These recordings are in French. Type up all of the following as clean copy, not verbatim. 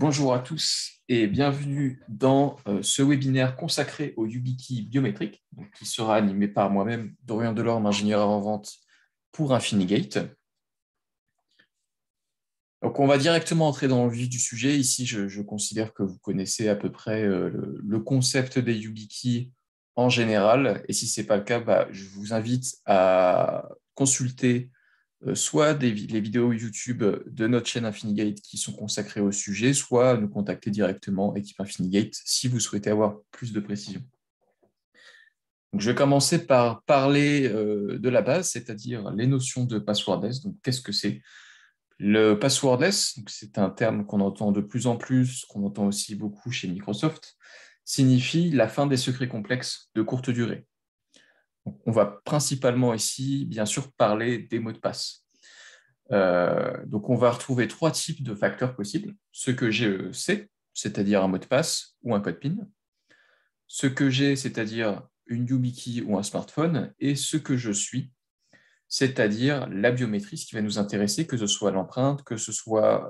Bonjour à tous et bienvenue dans ce webinaire consacré au YubiKey biométrique, qui sera animé par moi-même, Dorian Delorme, ingénieur avant-vente pour Infinigate. Donc, on va directement entrer dans le vif du sujet. Ici, je considère que vous connaissez à peu près le concept des YubiKey en général. Et si ce n'est pas le cas, je vous invite à consulter soit les vidéos YouTube de notre chaîne Infinigate qui sont consacrées au sujet, soit nous contacter directement, équipe Infinigate, si vous souhaitez avoir plus de précision. Donc, je vais commencer par parler de la base, c'est-à-dire les notions de passwordless. Donc, qu'est-ce que c'est? Le passwordless, c'est un terme qu'on entend de plus en plus, qu'on entend aussi beaucoup chez Microsoft, signifie la fin des secrets complexes de courte durée. Donc, on va principalement ici, bien sûr, parler des mots de passe. Donc, on va retrouver trois types de facteurs possibles. Ce que j'ai, c'est-à-dire un mot de passe ou un code PIN. Ce que j'ai, c'est-à-dire une YubiKey ou un smartphone. Et ce que je suis, c'est-à-dire la biométrie, ce qui va nous intéresser, que ce soit l'empreinte, que ce soit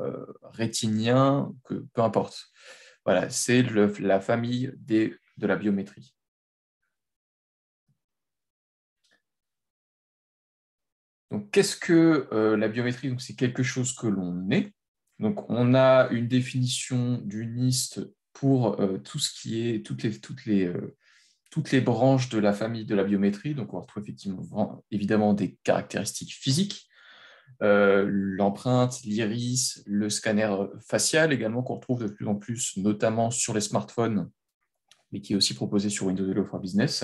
rétinien, peu importe. Voilà, c'est la famille de la biométrie. Donc, qu'est-ce que la biométrie? Donc, c'est quelque chose que l'on est. Donc, on a une définition du NIST pour tout ce qui est toutes les branches de la famille de la biométrie. Donc, on retrouve évidemment des caractéristiques physiques, l'empreinte, l'iris, le scanner facial également qu'on retrouve de plus en plus, notamment sur les smartphones, mais qui est aussi proposé sur Windows Hello for Business.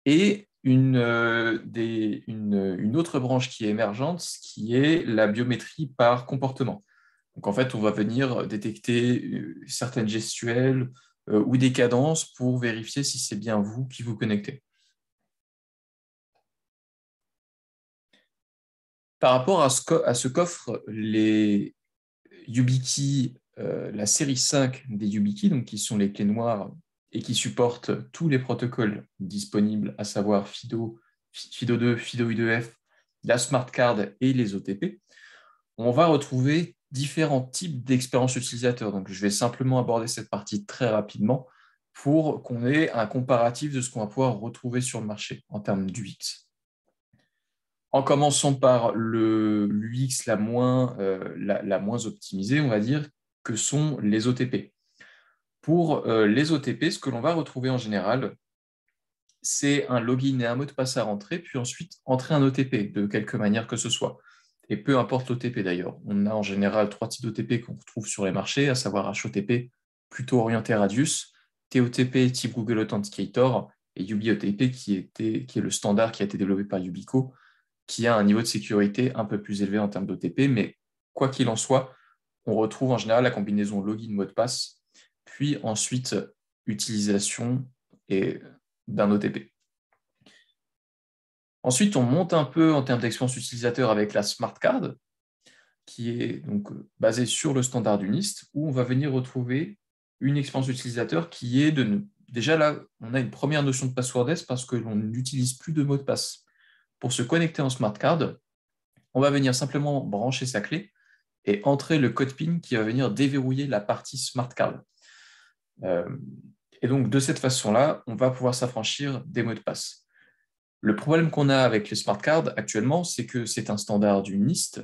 Et une autre branche qui est émergente, qui est la biométrie par comportement. Donc en fait, on va venir détecter certaines gestuelles ou des cadences pour vérifier si c'est bien vous qui vous connectez. Par rapport à ce qu'offrent les YubiKey, la série 5 des YubiKey, donc qui sont les clés noires et qui supportent tous les protocoles disponibles, à savoir FIDO, FIDO2, FIDO-U2F, la smart card et les OTP, on va retrouver différents types d'expériences utilisateurs. Donc, je vais simplement aborder cette partie très rapidement pour qu'on ait un comparatif de ce qu'on va pouvoir retrouver sur le marché en termes d'UX. En commençant par l'UX la moins optimisée, on va dire, que sont les OTP. Pour les OTP, ce que l'on va retrouver en général, c'est un login et un mot de passe à rentrer, puis ensuite entrer un OTP, de quelque manière que ce soit. Et peu importe l'OTP d'ailleurs. On a en général trois types d'OTP qu'on retrouve sur les marchés, à savoir HOTP, plutôt orienté radius, TOTP type Google Authenticator, et UbiOTP qui est le standard qui a été développé par Yubico, qui a un niveau de sécurité un peu plus élevé en termes d'OTP, mais quoi qu'il en soit, on retrouve en général la combinaison login-mot de passe, puis ensuite utilisation d'un OTP. Ensuite, on monte un peu en termes d'expérience utilisateur avec la Smart Card, qui est donc basée sur le standard du NIST, où on va venir retrouver une expérience utilisateur qui est Déjà là, on a une première notion de passwordless parce que l'on n'utilise plus de mot de passe. Pour se connecter en Smart Card, on va venir simplement brancher sa clé et entrer le code PIN qui va venir déverrouiller la partie Smart Card. Et donc, de cette façon-là, on va pouvoir s'affranchir des mots de passe. Le problème qu'on a avec les smart cards actuellement, c'est que c'est un standard du NIST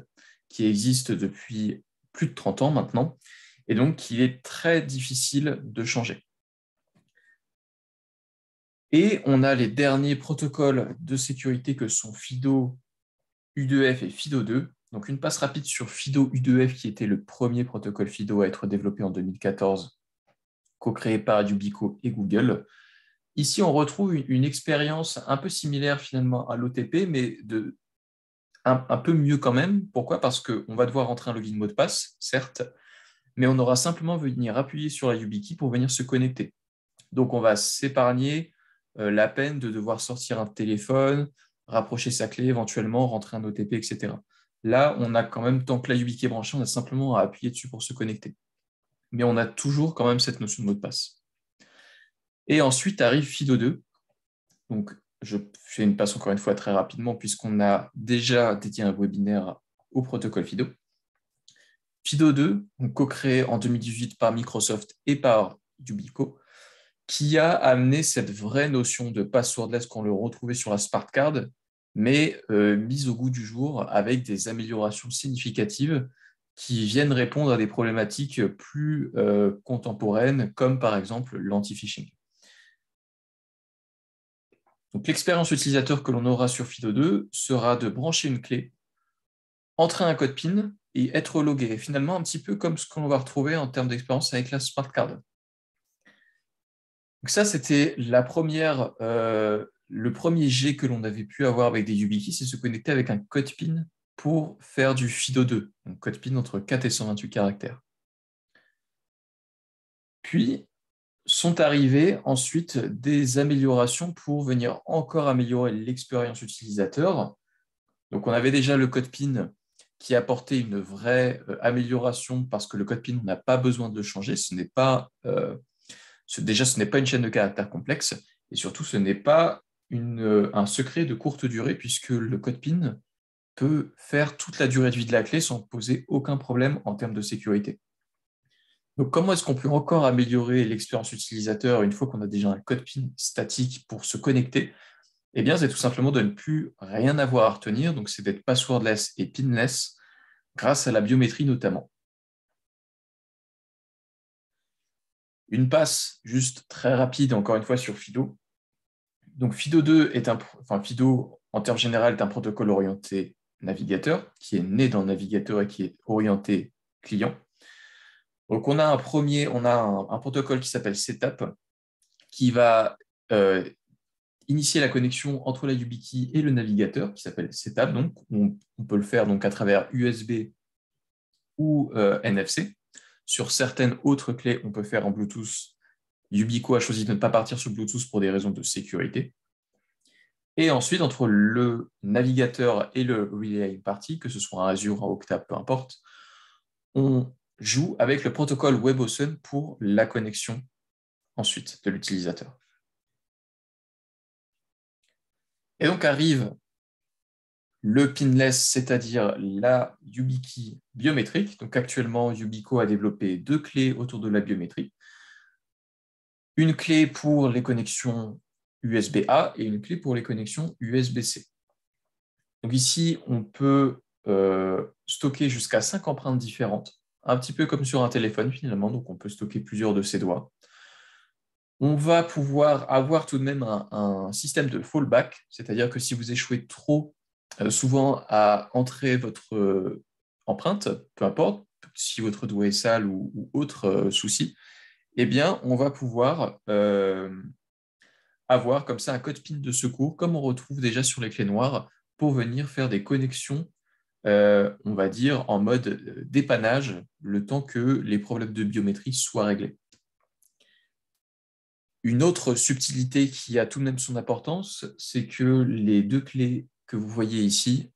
qui existe depuis plus de 30 ans maintenant, et donc qu'il est très difficile de changer. Et on a les derniers protocoles de sécurité que sont FIDO, U2F et FIDO2. Donc une passe rapide sur FIDO U2F, qui était le premier protocole FIDO à être développé en 2014, co-créé par Yubico et Google. Ici, on retrouve une expérience un peu similaire finalement à l'OTP, mais un peu mieux quand même. Pourquoi? Parce qu'on va devoir rentrer un login mot de passe, certes, mais on aura simplement venir appuyer sur la YubiKey pour venir se connecter. Donc, on va s'épargner la peine de devoir sortir un téléphone, rapprocher sa clé, éventuellement rentrer un OTP, etc. Là, on a quand même, tant que la YubiKey est branchée, on a simplement à appuyer dessus pour se connecter. Mais on a toujours quand même cette notion de mot de passe. Et ensuite arrive FIDO2. Donc, je fais une passe encore une fois très rapidement puisqu'on a déjà dédié un webinaire au protocole FIDO. FIDO2, co-créé en 2018 par Microsoft et par Yubico, qui a amené cette vraie notion de passwordless qu'on le retrouvait sur la smart card, mais mise au goût du jour avec des améliorations significatives qui viennent répondre à des problématiques plus contemporaines, comme par exemple l'anti-phishing. Donc, l'expérience utilisateur que l'on aura sur FIDO2 sera de brancher une clé, entrer un code PIN et être logué. Finalement, un petit peu comme ce qu'on va retrouver en termes d'expérience avec la smart card. Donc ça, c'était le premier jet que l'on avait pu avoir avec des YubiKeys, c'est se connecter avec un code PIN pour faire du FIDO2, donc code PIN entre 4 et 128 caractères. Puis, sont arrivées ensuite des améliorations pour venir encore améliorer l'expérience utilisateur. Donc, on avait déjà le code PIN qui apportait une vraie amélioration parce que le code PIN, on n'a pas besoin de le changer. Déjà, ce n'est pas une chaîne de caractères complexe et surtout, ce n'est pas un secret de courte durée puisque le code PIN peut faire toute la durée de vie de la clé sans poser aucun problème en termes de sécurité. Donc, comment est-ce qu'on peut encore améliorer l'expérience utilisateur une fois qu'on a déjà un code PIN statique pour se connecter? Eh bien, c'est tout simplement de ne plus rien avoir à retenir, donc c'est d'être passwordless et pinless grâce à la biométrie notamment. Une passe juste très rapide, encore une fois, sur FIDO. Donc, FIDO2 FIDO, en termes généraux, est un protocole orienté navigateur, qui est né dans le navigateur et qui est orienté client. Donc, on a un protocole qui s'appelle SETAP, qui va initier la connexion entre la YubiKey et le navigateur, qui s'appelle SETAP. Donc, on peut le faire donc, à travers USB ou NFC. Sur certaines autres clés, on peut faire en Bluetooth. Yubico a choisi de ne pas partir sur Bluetooth pour des raisons de sécurité. Et ensuite, entre le navigateur et le relay party, que ce soit un Azure, un Okta, peu importe, on joue avec le protocole WebAuthn pour la connexion ensuite de l'utilisateur. Et donc arrive le pinless, c'est-à-dire la YubiKey biométrique. Donc actuellement, Yubico a développé 2 clés autour de la biométrie. Une clé pour les connexions USB-A et une clé pour les connexions USB-C. Donc ici, on peut stocker jusqu'à 5 empreintes différentes, un petit peu comme sur un téléphone finalement, donc on peut stocker plusieurs de ses doigts. On va pouvoir avoir tout de même un système de fallback, c'est-à-dire que si vous échouez trop souvent à entrer votre empreinte, peu importe, si votre doigt est sale ou autre souci, eh bien, on va pouvoir avoir comme ça un code PIN de secours, comme on retrouve déjà sur les clés noires, pour venir faire des connexions, on va dire, en mode dépannage, le temps que les problèmes de biométrie soient réglés. Une autre subtilité qui a tout de même son importance, c'est que les 2 clés que vous voyez ici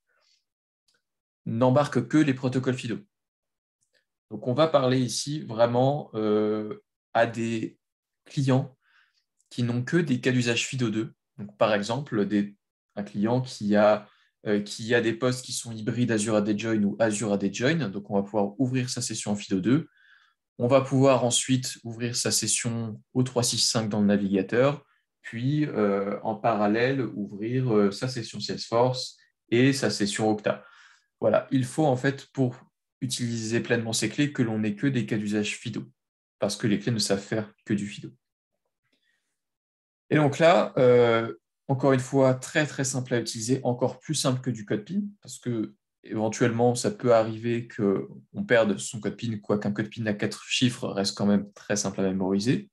n'embarquent que les protocoles FIDO. Donc, on va parler ici vraiment à des clients qui n'ont que des cas d'usage FIDO2. Donc, par exemple, un client qui a des postes qui sont hybrides Azure AD Join ou Azure AD Join. Donc, on va pouvoir ouvrir sa session en FIDO2. On va pouvoir ensuite ouvrir sa session au 365 dans le navigateur, puis en parallèle ouvrir sa session Salesforce et sa session Okta. Voilà, il faut en fait pour utiliser pleinement ces clés que l'on n'ait que des cas d'usage FIDO, parce que les clés ne savent faire que du FIDO. Et donc là, encore une fois, très très simple à utiliser, encore plus simple que du code PIN, parce que éventuellement, ça peut arriver qu'on perde son code PIN, quoiqu'un code PIN à 4 chiffres reste quand même très simple à mémoriser.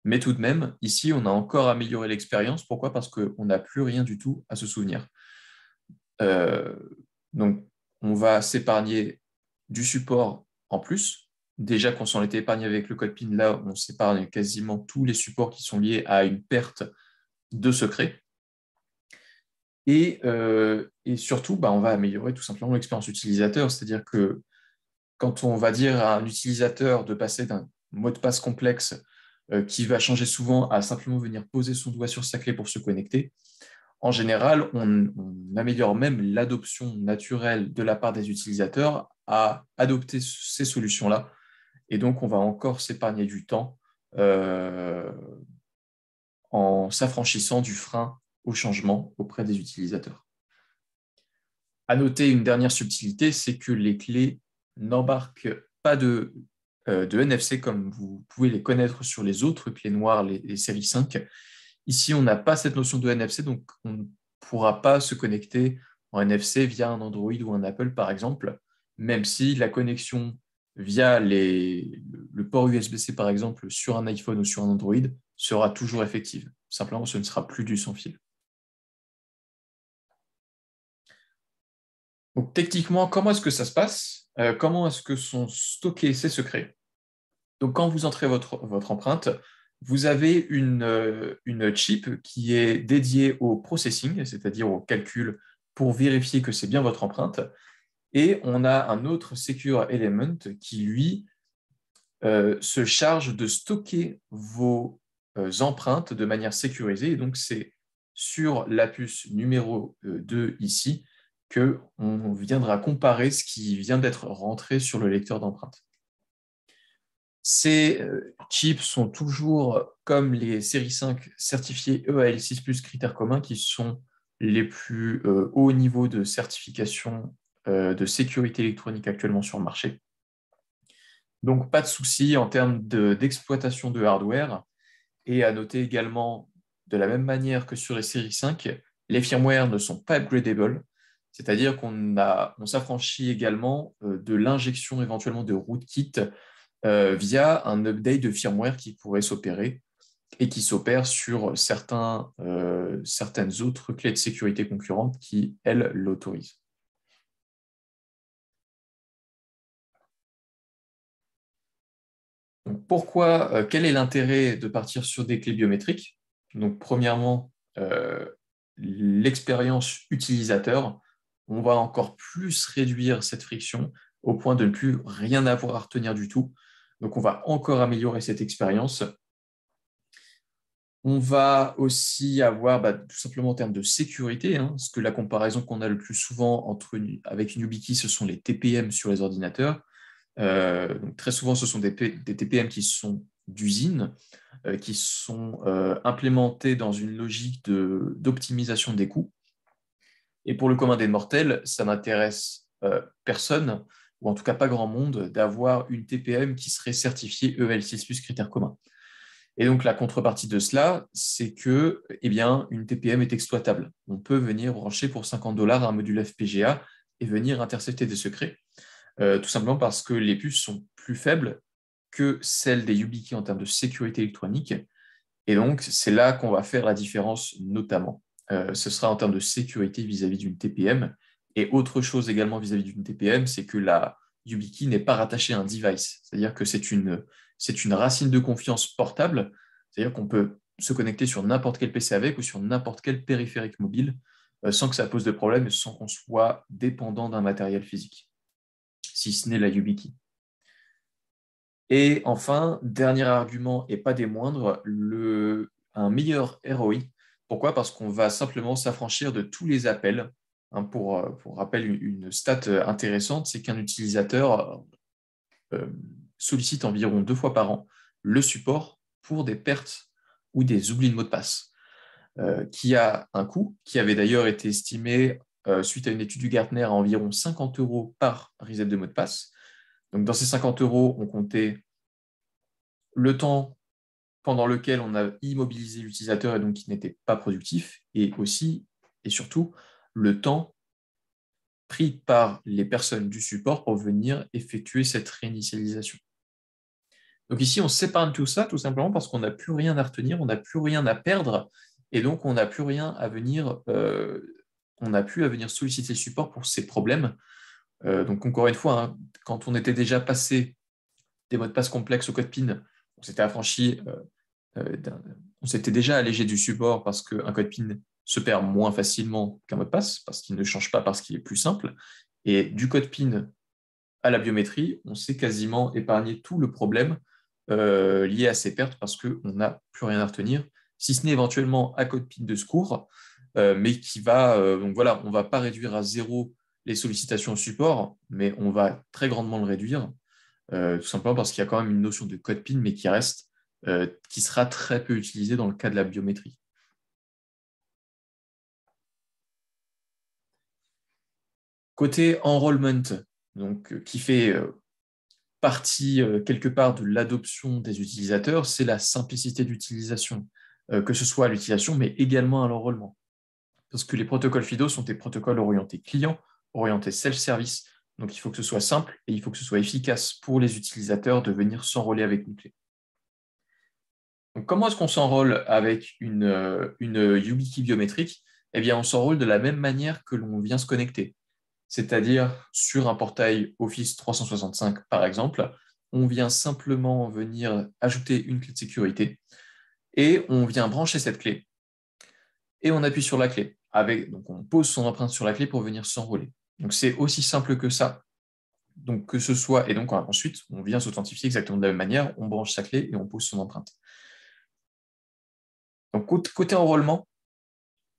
Mais tout de même, ici, on a encore amélioré l'expérience. Pourquoi? Parce qu'on n'a plus rien du tout à se souvenir. Donc, on va s'épargner du support en plus. Déjà qu'on s'en était épargné avec le code PIN, là, on s'épargne quasiment tous les supports qui sont liés à une perte de secret. Et surtout, on va améliorer tout simplement l'expérience utilisateur. C'est-à-dire que quand on va dire à un utilisateur de passer d'un mot de passe complexe qui va changer souvent à simplement venir poser son doigt sur sa clé pour se connecter, en général, on améliore même l'adoption naturelle de la part des utilisateurs à adopter ces solutions-là. Et donc, on va encore s'épargner du temps en s'affranchissant du frein au changement auprès des utilisateurs. À noter une dernière subtilité, c'est que les clés n'embarquent pas de NFC comme vous pouvez les connaître sur les autres clés noires, les séries 5. Ici, on n'a pas cette notion de NFC, donc on ne pourra pas se connecter en NFC via un Android ou un Apple, par exemple, même si la connexion via le port USB-C, par exemple, sur un iPhone ou sur un Android, sera toujours effective. Simplement, ce ne sera plus du sans fil. Donc, techniquement, comment est-ce que ça se passe? Comment est-ce que sont stockés ces secrets? Donc, quand vous entrez votre empreinte, vous avez une chip qui est dédiée au processing, c'est-à-dire au calcul pour vérifier que c'est bien votre empreinte. Et on a un autre secure element qui, lui, se charge de stocker vos empreintes de manière sécurisée. Et donc, c'est sur la puce numéro 2 ici qu'on viendra comparer ce qui vient d'être rentré sur le lecteur d'empreintes. Ces chips sont toujours, comme les séries 5, certifiés EAL6+, critères communs, qui sont les plus hauts niveaux de certification de sécurité électronique actuellement sur le marché. Donc, pas de souci en termes d'exploitation de hardware. Et à noter également, de la même manière que sur les séries 5, les firmware ne sont pas upgradable, c'est-à-dire qu'on s'affranchit également de l'injection éventuellement de rootkit via un update de firmware qui pourrait s'opérer et qui s'opère sur certaines autres clés de sécurité concurrentes qui, elles, l'autorisent. Donc, quel est l'intérêt de partir sur des clés biométriques? Donc, premièrement, l'expérience utilisateur. On va encore plus réduire cette friction au point de ne plus rien avoir à retenir du tout. Donc, on va encore améliorer cette expérience. On va aussi avoir, tout simplement en termes de sécurité, parce que la comparaison qu'on a le plus souvent avec une YubiKey, ce sont les TPM sur les ordinateurs. Donc très souvent, ce sont des TPM qui sont d'usine, qui sont implémentés dans une logique d'optimisation des coûts. Et pour le commun des mortels, ça n'intéresse personne, ou en tout cas pas grand monde, d'avoir une TPM qui serait certifiée EL6+, critères communs. Et donc la contrepartie de cela, c'est que une TPM est exploitable. On peut venir brancher pour $50 un module FPGA et venir intercepter des secrets. Tout simplement parce que les puces sont plus faibles que celles des YubiKey en termes de sécurité électronique. Et donc, c'est là qu'on va faire la différence notamment. Ce sera en termes de sécurité vis-à-vis d'une TPM. Et autre chose également vis-à-vis d'une TPM, c'est que la YubiKey n'est pas rattachée à un device. C'est-à-dire que c'est une racine de confiance portable. C'est-à-dire qu'on peut se connecter sur n'importe quel PC avec ou sur n'importe quel périphérique mobile sans que ça pose de problème et sans qu'on soit dépendant d'un matériel physique, si ce n'est la YubiKey. Et enfin, dernier argument et pas des moindres, un meilleur ROI. Pourquoi? Parce qu'on va simplement s'affranchir de tous les appels. Pour rappel, une stat intéressante, c'est qu'un utilisateur sollicite environ 2 fois par an le support pour des pertes ou des oublis de mots de passe, qui a un coût, qui avait d'ailleurs été estimé suite à une étude du Gartner à environ 50 € par reset de mot de passe. Donc, dans ces 50 €, on comptait le temps pendant lequel on a immobilisé l'utilisateur et donc qui n'était pas productif, et aussi et surtout le temps pris par les personnes du support pour venir effectuer cette réinitialisation. Donc ici, on s'épargne tout ça tout simplement parce qu'on n'a plus rien à retenir, on n'a plus rien à perdre, et donc on n'a plus rien à venir, on n'a plus à venir solliciter le support pour ces problèmes. Donc encore une fois, quand on était déjà passé des mots de passe complexes au code PIN, on s'était affranchi, on s'était déjà allégé du support parce qu'un code PIN se perd moins facilement qu'un mot de passe, parce qu'il ne change pas, parce qu'il est plus simple. Et du code PIN à la biométrie, on s'est quasiment épargné tout le problème lié à ces pertes parce qu'on n'a plus rien à retenir, si ce n'est éventuellement un code PIN de secours, mais qui va, donc voilà, on ne va pas réduire à zéro les sollicitations au support, mais on va très grandement le réduire, tout simplement parce qu'il y a quand même une notion de code PIN, mais qui reste, qui sera très peu utilisée dans le cas de la biométrie. Côté enrollment, donc, qui fait partie quelque part de l'adoption des utilisateurs, c'est la simplicité d'utilisation, que ce soit à l'utilisation, mais également à l'enrôlement. Parce que les protocoles FIDO sont des protocoles orientés client, orientés self-service, donc il faut que ce soit simple et il faut que ce soit efficace pour les utilisateurs de venir s'enrôler avec une clé. Donc, comment est-ce qu'on s'enrôle avec une YubiKey biométrique? Eh bien, on s'enrôle de la même manière que l'on vient se connecter, c'est-à-dire sur un portail Office 365, par exemple. On vient simplement venir ajouter une clé de sécurité et on vient brancher cette clé et on appuie sur la clé. Donc, on pose son empreinte sur la clé pour venir s'enrôler. Donc, c'est aussi simple que ça. Donc, que ce soit, et donc ensuite, on vient s'authentifier exactement de la même manière, on branche sa clé et on pose son empreinte. Donc, côté enrôlement,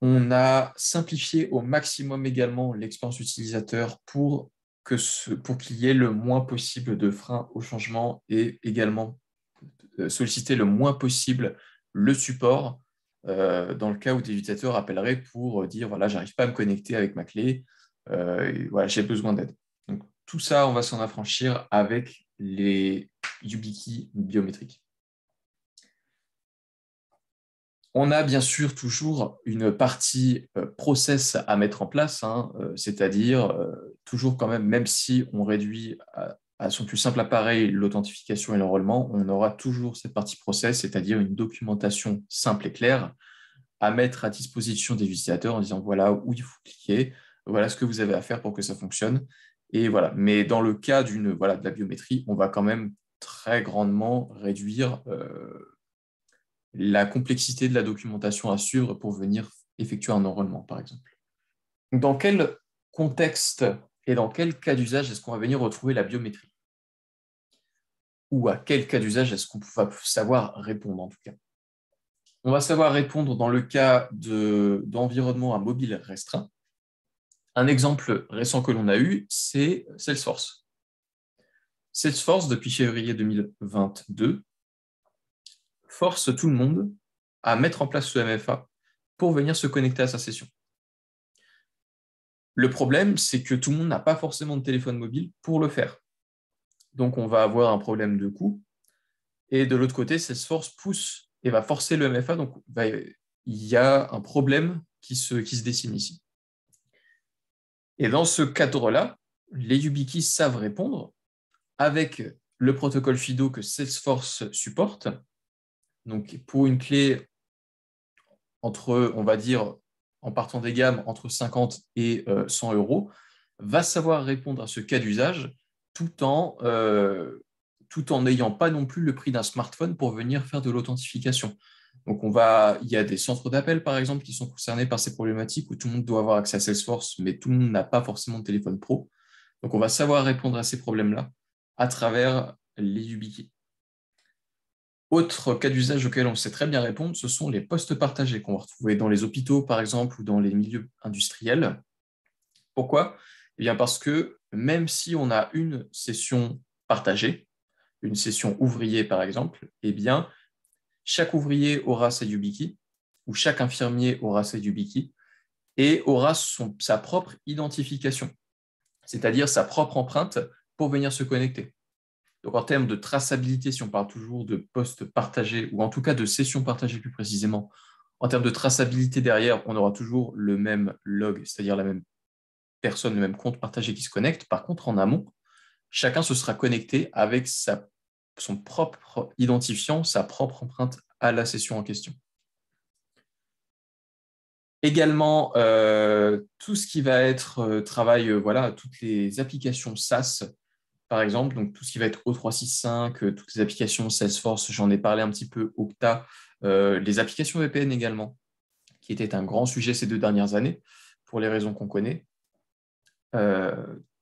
on a simplifié au maximum également l'expérience utilisateur pour qu'il y ait le moins possible de freins au changement et également solliciter le moins possible le support dans le cas où des utilisateurs appelleraient pour dire voilà, j'arrive pas à me connecter avec ma clé, voilà, j'ai besoin d'aide. Donc, tout ça, on va s'en affranchir avec les YubiKey biométriques. On a bien sûr toujours une partie process à mettre en place, hein, c'est-à-dire toujours quand même, même si on réduit à son plus simple appareil l'authentification et l'enrôlement, on aura toujours cette partie process, c'est-à-dire une documentation simple et claire à mettre à disposition des utilisateurs en disant voilà où il faut cliquer, voilà ce que vous avez à faire pour que ça fonctionne. Et voilà. Mais dans le cas de la biométrie, on va quand même très grandement réduire la complexité de la documentation à suivre pour venir effectuer un enrôlement, par exemple. Dans quel contexte et dans quel cas d'usage est-ce qu'on va venir retrouver la biométrie? Ou à quel cas d'usage est-ce qu'on va savoir répondre en tout cas? On va savoir répondre dans le cas d'environnement à mobile restreint. Un exemple récent que l'on a eu, c'est Salesforce. Salesforce, depuis février 2022, force tout le monde à mettre en place ce MFA pour venir se connecter à sa session. Le problème, c'est que tout le monde n'a pas forcément de téléphone mobile pour le faire. Donc, on va avoir un problème de coût. Et de l'autre côté, Salesforce pousse et va forcer le MFA. Donc, il y a un problème qui se dessine ici. Et dans ce cadre-là, les YubiKeys savent répondre avec le protocole FIDO que Salesforce supporte. Donc, pour une clé entre, on va dire, en partant des gammes, entre 50 et 100 euros, va savoir répondre à ce cas d'usage tout en n'ayant pas non plus le prix d'un smartphone pour venir faire de l'authentification. Donc, il y a des centres d'appel, par exemple, qui sont concernés par ces problématiques où tout le monde doit avoir accès à Salesforce, mais tout le monde n'a pas forcément de téléphone pro. Donc, on va savoir répondre à ces problèmes-là à travers les YubiKey. Autre cas d'usage auquel on sait très bien répondre, ce sont les postes partagés qu'on va retrouver dans les hôpitaux, par exemple, ou dans les milieux industriels. Pourquoi? Eh bien parce que même si on a une session partagée, une session ouvrier, par exemple, eh bien, chaque ouvrier aura sa YubiKey, ou chaque infirmier aura sa YubiKey, et aura sa propre identification, c'est-à-dire sa propre empreinte pour venir se connecter. Donc, en termes de traçabilité, si on parle toujours de postes partagés, ou en tout cas de sessions partagées plus précisément, en termes de traçabilité derrière, on aura toujours le même log, c'est-à-dire la même personne, le même compte partagé qui se connecte. Par contre, en amont, chacun se sera connecté avec son propre identifiant, sa propre empreinte à la session en question. Également, tout ce qui va être travail, voilà, toutes les applications SaaS, par exemple, donc tout ce qui va être O365, toutes les applications Salesforce, j'en ai parlé un petit peu, Okta, les applications VPN également, qui était un grand sujet ces 2 dernières années, pour les raisons qu'on connaît.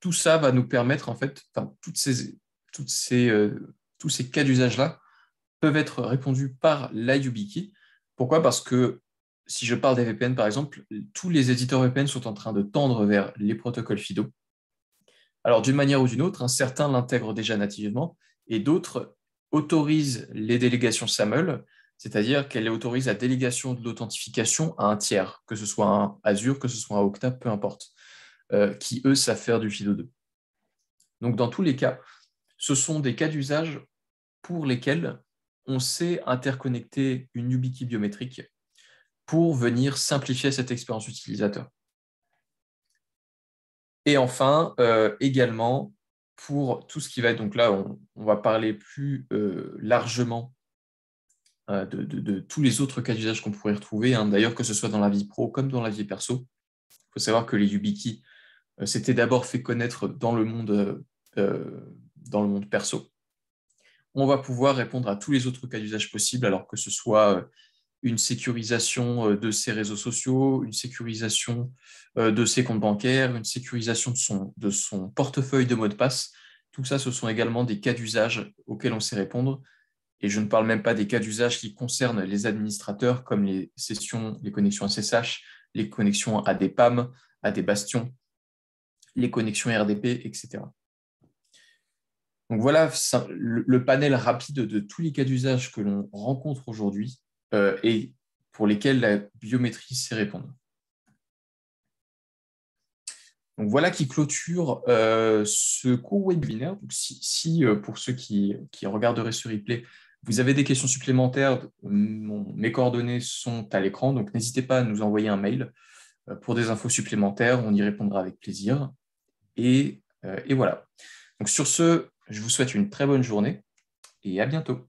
Tout ça va nous permettre, en fait, tous ces cas d'usage-là peuvent être répondus par la YubiKey. Pourquoi? Parce que si je parle des VPN, par exemple, tous les éditeurs VPN sont en train de tendre vers les protocoles FIDO. Alors, d'une manière ou d'une autre, certains l'intègrent déjà nativement et d'autres autorisent les délégations SAML, c'est-à-dire qu'elles autorisent la délégation de l'authentification à un tiers, que ce soit un Azure, que ce soit un Okta, peu importe, qui, eux, savent faire du FIDO2. Donc, dans tous les cas, ce sont des cas d'usage pour lesquels on sait interconnecter une YubiKey biométrique pour venir simplifier cette expérience utilisateur. Et enfin, également, pour tout ce qui va être, donc là, on va parler plus largement de tous les autres cas d'usage qu'on pourrait retrouver, hein, d'ailleurs, que ce soit dans la vie pro comme dans la vie perso. Il faut savoir que les YubiKey s'étaient d'abord fait connaître dans le monde perso. On va pouvoir répondre à tous les autres cas d'usage possibles, alors que ce soit une sécurisation de ses réseaux sociaux, une sécurisation de ses comptes bancaires, une sécurisation de son portefeuille de mots de passe. Tout ça, ce sont également des cas d'usage auxquels on sait répondre. Et je ne parle même pas des cas d'usage qui concernent les administrateurs, comme les sessions, les connexions SSH, les connexions à des PAM, à des bastions, les connexions RDP, etc. Donc voilà le panel rapide de tous les cas d'usage que l'on rencontre aujourd'hui et pour lesquels la biométrie sait répondre. Donc voilà qui clôture ce court webinaire. Donc si pour ceux qui regarderaient ce replay, vous avez des questions supplémentaires, mes coordonnées sont à l'écran, donc n'hésitez pas à nous envoyer un mail pour des infos supplémentaires, on y répondra avec plaisir. Et voilà. Donc sur ce, je vous souhaite une très bonne journée et à bientôt.